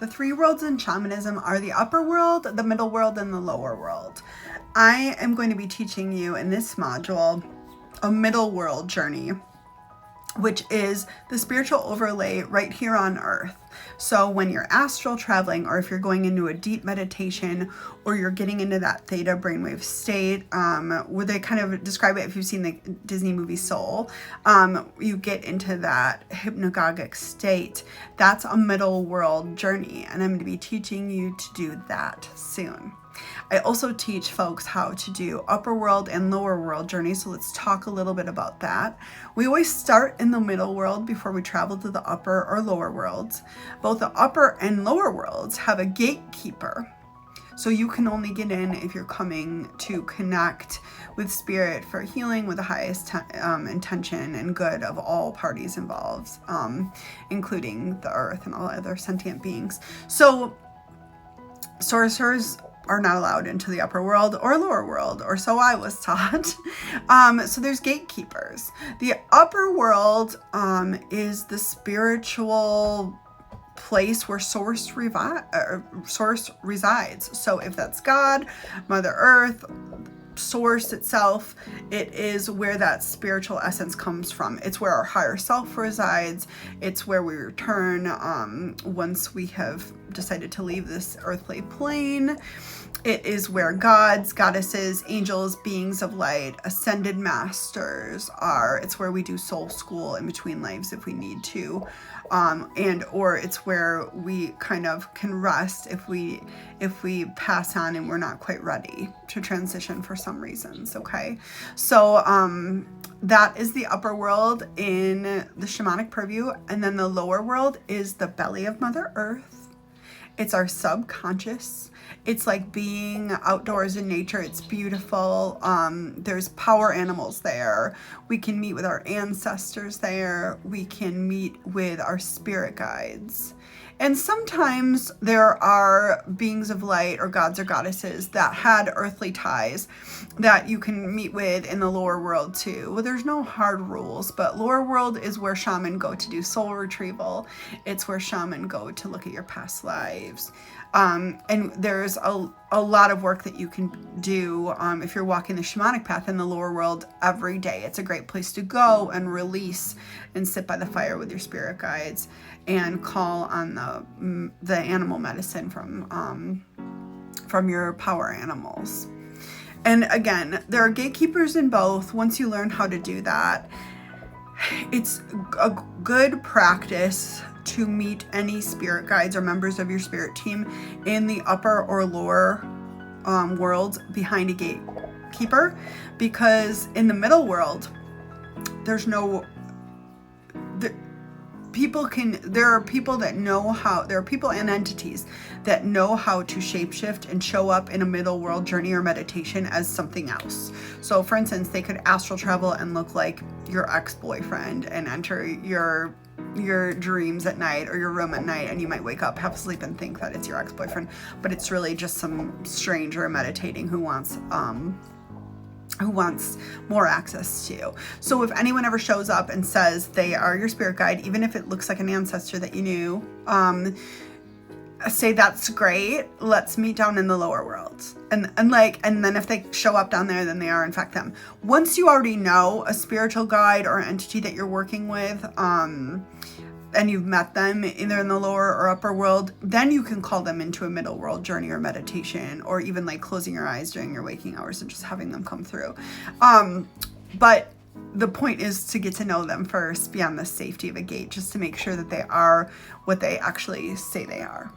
The three worlds in shamanism are the upper world, the middle world, and the lower world. I am going to be teaching you in this module a middle world journey, which is the spiritual overlay right here on earth. So when you're astral traveling, or if you're going into a deep meditation, or you're getting into that theta brainwave state, where they kind of describe it, if you've seen the Disney movie Soul, you get into that hypnagogic state. That's a middle world journey, and I'm going to be teaching you to do that soon. I also teach folks how to do upper world and lower world journeys, so let's talk a little bit about that. We always start in the middle world before we travel to the upper or lower worlds. Both the upper and lower worlds have a gatekeeper, so you can only get in if you're coming to connect with spirit for healing with the highest intention and good of all parties involved, including the earth and all other sentient beings. So sorcerers are not allowed into the upper world or lower world, or so I was taught. So there's gatekeepers. The upper world is the spiritual place where source resides. So if that's God, Mother Earth, source itself, it is where that spiritual essence comes from. It's where our higher self resides. It's where we return once we have decided to leave this earthly plane. It is where gods, goddesses, angels, beings of light, ascended masters are. It's where we do soul school in between lives if we need to. Or it's where we kind of can rest if we pass on and we're not quite ready to transition for some reasons. Okay. So, that is the upper world in the shamanic purview. And then the lower world is the belly of Mother Earth. It's our subconscious. It's like being outdoors in nature. It's beautiful. There's power animals there. We can meet with our ancestors there. We can meet with our spirit guides. And sometimes there are beings of light or gods or goddesses that had earthly ties that you can meet with in the lower world too. Well, there's no hard rules, but lower world is where shaman go to do soul retrieval. It's where shaman go to look at your past lives. And there's a lot of work that you can do if you're walking the shamanic path in the lower world every day. It's a great place to go and release and sit by the fire with your spirit guides and call on the animal medicine from your power animals. And again, there are gatekeepers in both. Once you learn how to do that, it's a good practice to meet any spirit guides or members of your spirit team in the upper or lower worlds behind a gatekeeper, because in the middle world, there are people and entities that know how to shapeshift and show up in a middle world journey or meditation as something else. So for instance, they could astral travel and look like your ex-boyfriend and enter your dreams at night or your room at night, and you might wake up half asleep and think that it's your ex-boyfriend, but it's really just some stranger meditating who wants more access to you. So if anyone ever shows up and says they are your spirit guide, even if it looks like an ancestor that you knew, say that's great, let's meet down in the lower worlds. And then if they show up down there, then they are in fact them. Once you already know a spiritual guide or entity that you're working with, and you've met them either in the lower or upper world, then you can call them into a middle world journey or meditation, or even like closing your eyes during your waking hours and just having them come through. But the point is to get to know them first beyond the safety of a gate, just to make sure that they are what they actually say they are.